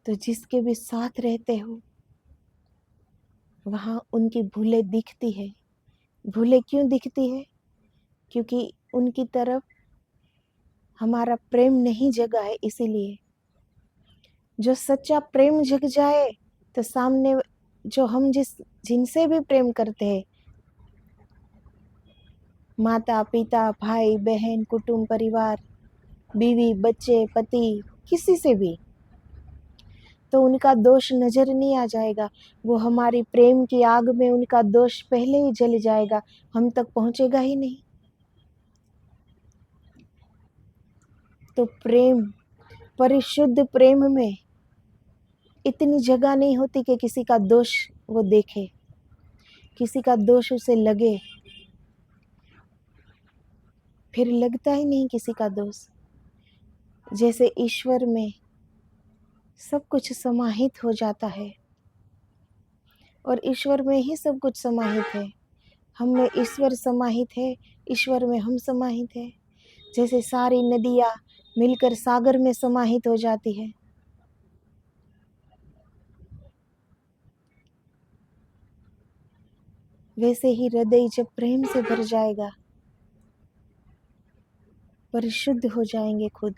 तो जिसके भी साथ रहते हो वहाँ उनकी भूलें दिखती है। भूलें क्यों दिखती है? क्योंकि उनकी तरफ हमारा प्रेम नहीं जगा है, इसीलिए। जो सच्चा प्रेम जग जाए तो सामने जो हम जिनसे भी प्रेम करते हैं, माता पिता, भाई बहन, कुटुंब परिवार, बीवी बच्चे, पति, किसी से भी, तो उनका दोष नजर नहीं आ जाएगा। वो हमारी प्रेम की आग में उनका दोष पहले ही जल जाएगा, हम तक पहुंचेगा ही नहीं। तो प्रेम, परिशुद्ध प्रेम में इतनी जगह नहीं होती कि किसी का दोष वो देखे, किसी का दोष उसे लगे। फिर लगता ही नहीं किसी का दोष। जैसे ईश्वर में सब कुछ समाहित हो जाता है, और ईश्वर में ही सब कुछ समाहित है। हम में ईश्वर समाहित है, ईश्वर में हम समाहित है। जैसे सारी नदियाँ मिलकर सागर में समाहित हो जाती है, वैसे ही हृदय जब प्रेम से भर जाएगा, परिशुद्ध हो जाएंगे खुद।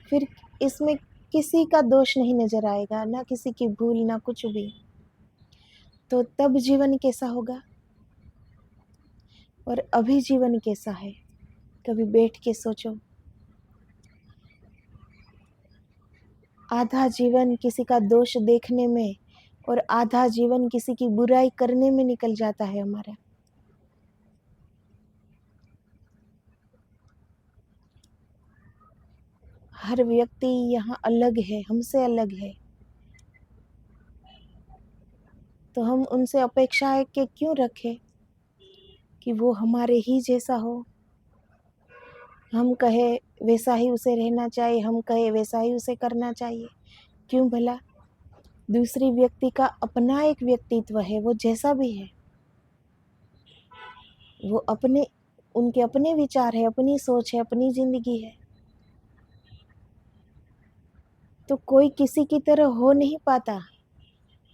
फिर इसमें किसी का दोष नहीं नजर आएगा, ना किसी की भूल, ना कुछ भी। तो तब जीवन कैसा होगा? और अभी जीवन कैसा है, कभी बैठ के सोचो। आधा जीवन किसी का दोष देखने में और आधा जीवन किसी की बुराई करने में निकल जाता है हमारा। हर व्यक्ति यहाँ अलग है, हमसे अलग है, तो हम उनसे अपेक्षाएं के क्यों रखें कि वो हमारे ही जैसा हो। हम कहे वैसा ही उसे रहना चाहिए, हम कहे वैसा ही उसे करना चाहिए। क्यों भला? दूसरी व्यक्ति का अपना एक व्यक्तित्व है, वो जैसा भी है, वो अपने उनके अपने विचार है, अपनी सोच है, अपनी जिंदगी है। तो कोई किसी की तरह हो नहीं पाता,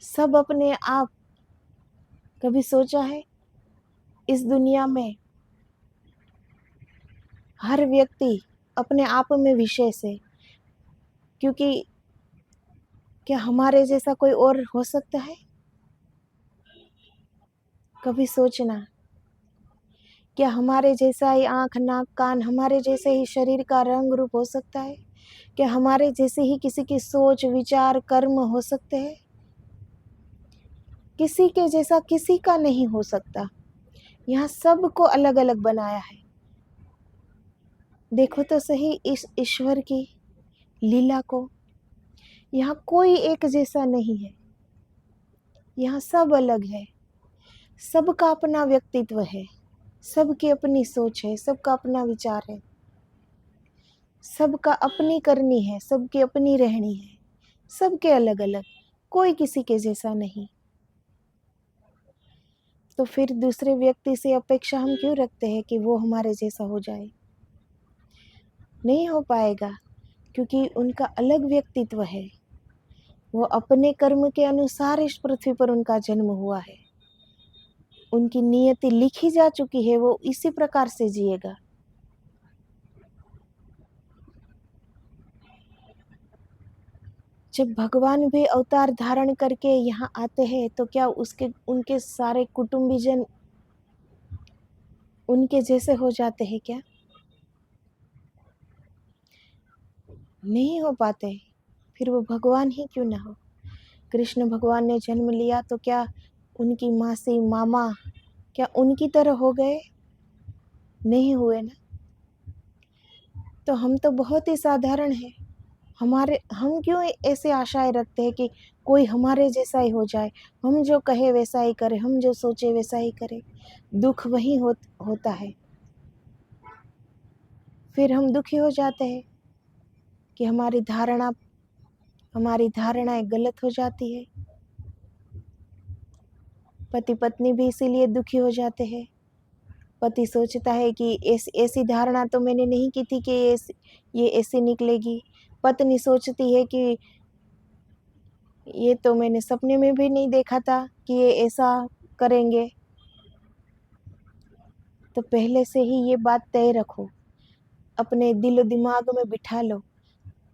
सब अपने आप। कभी सोचा है इस दुनिया में हर व्यक्ति अपने आप में विशेष है, क्योंकि क्या हमारे जैसा कोई और हो सकता है? कभी सोचना, क्या हमारे जैसा ही आँख नाक कान, हमारे जैसे ही शरीर का रंग रूप हो सकता है? क्या हमारे जैसे ही किसी की सोच विचार कर्म हो सकते हैं? किसी के जैसा किसी का नहीं हो सकता। यहाँ सबको अलग अलग बनाया है। देखो तो सही इस ईश्वर की लीला को। यहाँ कोई एक जैसा नहीं है, यहाँ सब अलग है, सबका अपना व्यक्तित्व है, सबकी अपनी सोच है, सबका अपना विचार है, सबका अपनी करनी है, सबकी अपनी रहनी है, सबके अलग अलग, कोई किसी के जैसा नहीं। तो फिर दूसरे व्यक्ति से अपेक्षा हम क्यों रखते हैं कि वो हमारे जैसा हो जाए? नहीं हो पाएगा, क्योंकि उनका अलग व्यक्तित्व है। वो अपने कर्म के अनुसार इस पृथ्वी पर उनका जन्म हुआ है, उनकी नियति लिखी जा चुकी है, वो इसी प्रकार से जिएगा। जब भगवान भी अवतार धारण करके यहाँ आते हैं तो क्या उनके सारे कुटुंबीजन उनके जैसे हो जाते हैं क्या? नहीं हो पाते। फिर वो भगवान ही क्यों ना हो। कृष्ण भगवान ने जन्म लिया तो क्या उनकी मासी मामा क्या उनकी तरह हो गए? नहीं हुए ना। तो हम तो बहुत ही साधारण हैं। हम क्यों ऐसे आशाएं रखते हैं कि कोई हमारे जैसा ही हो जाए, हम जो कहे वैसा ही करे, हम जो सोचे वैसा ही करे। दुख वही होता है। फिर हम दुखी हो जाते हैं कि हमारी धारणाएं गलत हो जाती है। पति पत्नी भी इसीलिए दुखी हो जाते हैं। पति सोचता है कि ऐसी धारणा तो मैंने नहीं की थी कि ये ऐसी निकलेगी। पत्नी सोचती है कि ये तो मैंने सपने में भी नहीं देखा था कि ये ऐसा करेंगे। तो पहले से ही ये बात तय रखो, अपने दिलो दिमाग में बिठा लो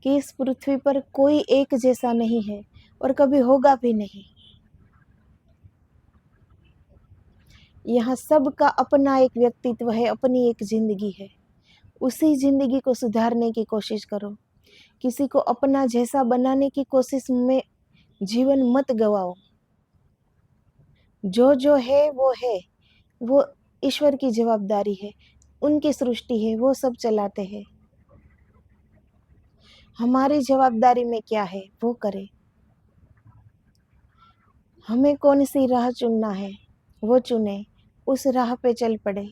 कि इस पृथ्वी पर कोई एक जैसा नहीं है और कभी होगा भी नहीं। यहाँ सबका अपना एक व्यक्तित्व है, अपनी एक जिंदगी है। उसी जिंदगी को सुधारने की कोशिश करो। किसी को अपना जैसा बनाने की कोशिश में जीवन मत गवाओ। जो है वो ईश्वर की जवाबदारी है, उनकी सृष्टि है, वो सब चलाते हैं। हमारी जवाबदारी में क्या है वो करें। हमें कौन सी राह चुनना है वो चुने, उस राह पे चल पड़े।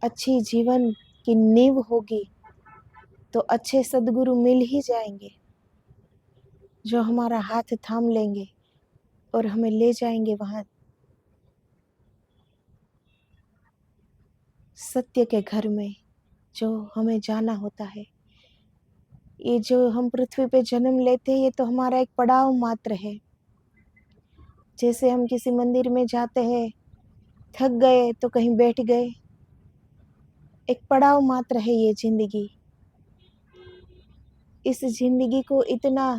अच्छी जीवन की नींव होगी तो अच्छे सद्गुरु मिल ही जाएंगे, जो हमारा हाथ थाम लेंगे और हमें ले जाएंगे वहां सत्य के घर में जो हमें जाना होता है। ये जो हम पृथ्वी पे जन्म लेते हैं ये तो हमारा एक पड़ाव मात्र है। जैसे हम किसी मंदिर में जाते हैं, थक गए तो कहीं बैठ गए, एक पड़ाव मात्र है ये जिंदगी। इस जिंदगी को इतना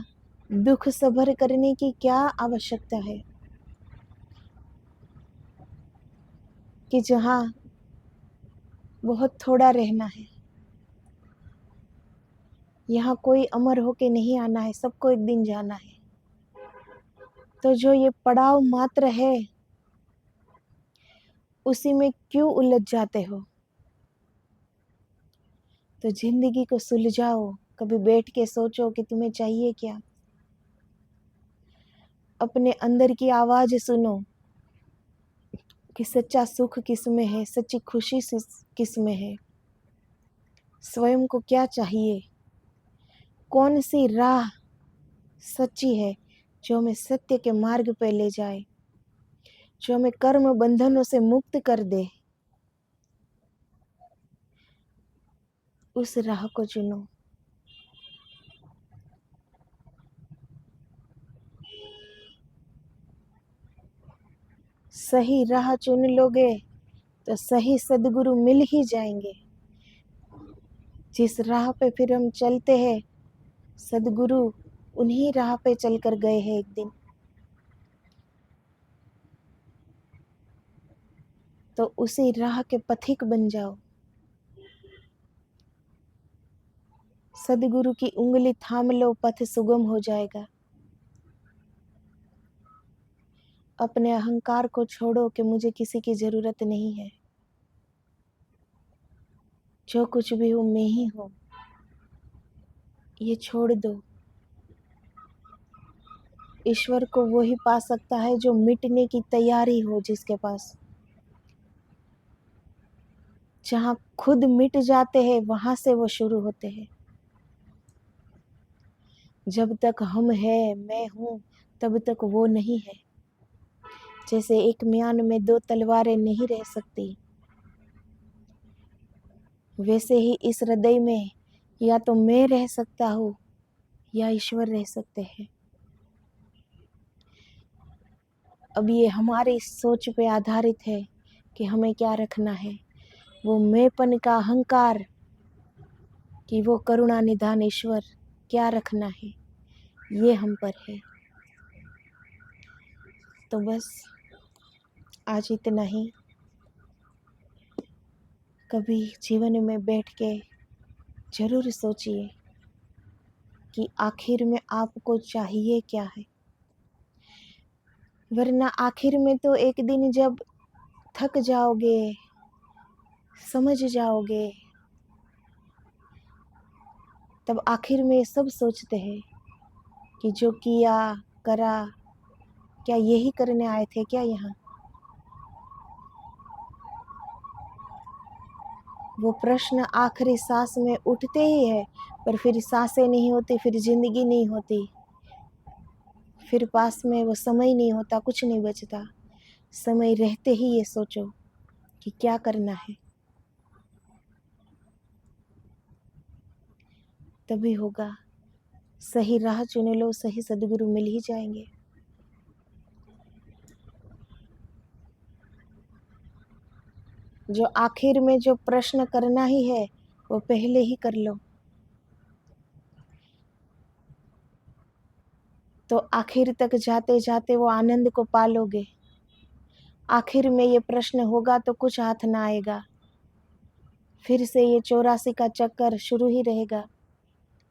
दुख सबर करने की क्या आवश्यकता है कि जहाँ बहुत थोड़ा रहना है। यहाँ कोई अमर होके नहीं आना है, सबको एक दिन जाना है। तो जो ये पड़ाव मात्र है उसी में क्यों उलझ जाते हो? तो जिंदगी को सुलझाओ, कभी बैठ के सोचो कि तुम्हें चाहिए क्या। अपने अंदर की आवाज सुनो कि सच्चा सुख किस में है, सच्ची खुशी किस में है, स्वयं को क्या चाहिए, कौन सी राह सच्ची है जो हमें सत्य के मार्ग पे ले जाए, जो हमें कर्म बंधनों से मुक्त कर दे। उस राह को चुनो। सही राह चुन लोगे तो सही सदगुरु मिल ही जाएंगे। जिस राह पे फिर हम चलते हैं, सदगुरु उन्हीं राह पे चलकर गए हैं एक दिन। तो उसी राह के पथिक बन जाओ। सदगुरु की उंगली थाम लो, पथ सुगम हो जाएगा। अपने अहंकार को छोड़ो कि मुझे किसी की जरूरत नहीं है। जो कुछ भी हूँ मैं ही हूँ, ये छोड़ दो। ईश्वर को वही पा सकता है जो मिटने की तैयारी हो, जिसके पास। जहाँ खुद मिट जाते हैं वहां से वो शुरू होते हैं। जब तक हम है, मैं हूँ, तब तक वो नहीं है। जैसे एक म्यान में दो तलवारें नहीं रह सकती, वैसे ही इस हृदय में या तो मैं रह सकता हूँ या ईश्वर रह सकते हैं। अब ये हमारी सोच पे आधारित है कि हमें क्या रखना है। वो मैंपन का अहंकार कि वो करुणा निधान ईश्वर क्या रखना है, ये हम पर है। तो बस आज इतना ही। कभी जीवन में बैठ के जरूर सोचिए कि आखिर में आपको चाहिए क्या है। वरना आखिर में तो एक दिन जब थक जाओगे, समझ जाओगे, तब आखिर में सब सोचते हैं कि जो किया करा, क्या यही करने आए थे क्या यहाँ। वो प्रश्न आखिरी सांस में उठते ही है, पर फिर सांसें नहीं होती, फिर जिंदगी नहीं होती, फिर पास में वो समय नहीं होता, कुछ नहीं बचता। समय रहते ही ये सोचो कि क्या करना है, तभी होगा। सही राह चुन लो, सही सदगुरु मिल ही जाएंगे। जो आखिर में जो प्रश्न करना ही है वो पहले ही कर लो, तो आखिर तक जाते जाते वो आनंद को पालोगे। आखिर में ये प्रश्न होगा तो कुछ हाथ ना आएगा, फिर से ये 84 का चक्कर शुरू ही रहेगा।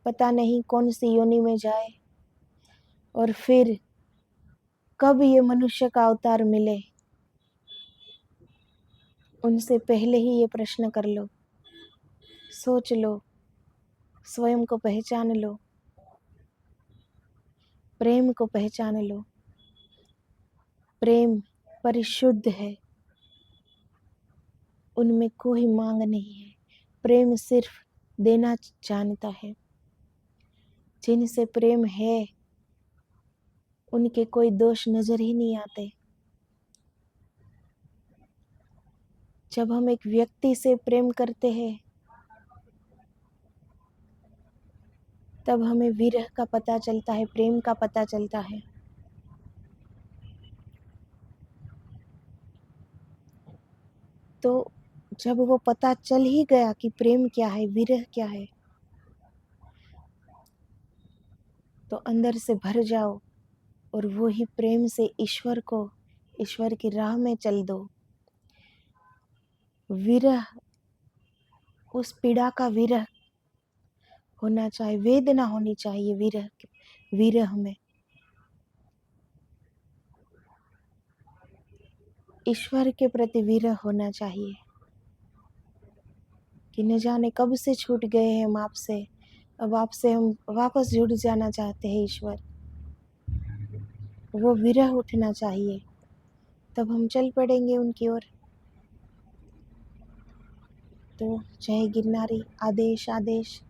पता नहीं कौन सी योनि में जाए और फिर कब ये मनुष्य का अवतार मिले। उनसे पहले ही ये प्रश्न कर लो, सोच लो, स्वयं को पहचान लो, प्रेम को पहचान लो। प्रेम परिशुद्ध है, उनमें कोई मांग नहीं है। प्रेम सिर्फ देना जानता है। जिनसे प्रेम है उनके कोई दोष नजर ही नहीं आते। जब हम एक व्यक्ति से प्रेम करते हैं तब हमें विरह का पता चलता है, प्रेम का पता चलता है। तो जब वो पता चल ही गया कि प्रेम क्या है, विरह क्या है, तो अंदर से भर जाओ और वो ही प्रेम से ईश्वर की राह में चल दो। विरह, उस पीड़ा का विरह होना चाहिए, वेदना होनी चाहिए विरह में। ईश्वर के प्रति विरह होना चाहिए कि न जाने कब से छूट गए हैं हम आपसे, अब आपसे हम वापस जुड़ जाना चाहते हैं ईश्वर। वो विरह उठना चाहिए, तब हम चल पड़ेंगे उनकी ओर। तो जय गिरनारी, आदेश आदेश।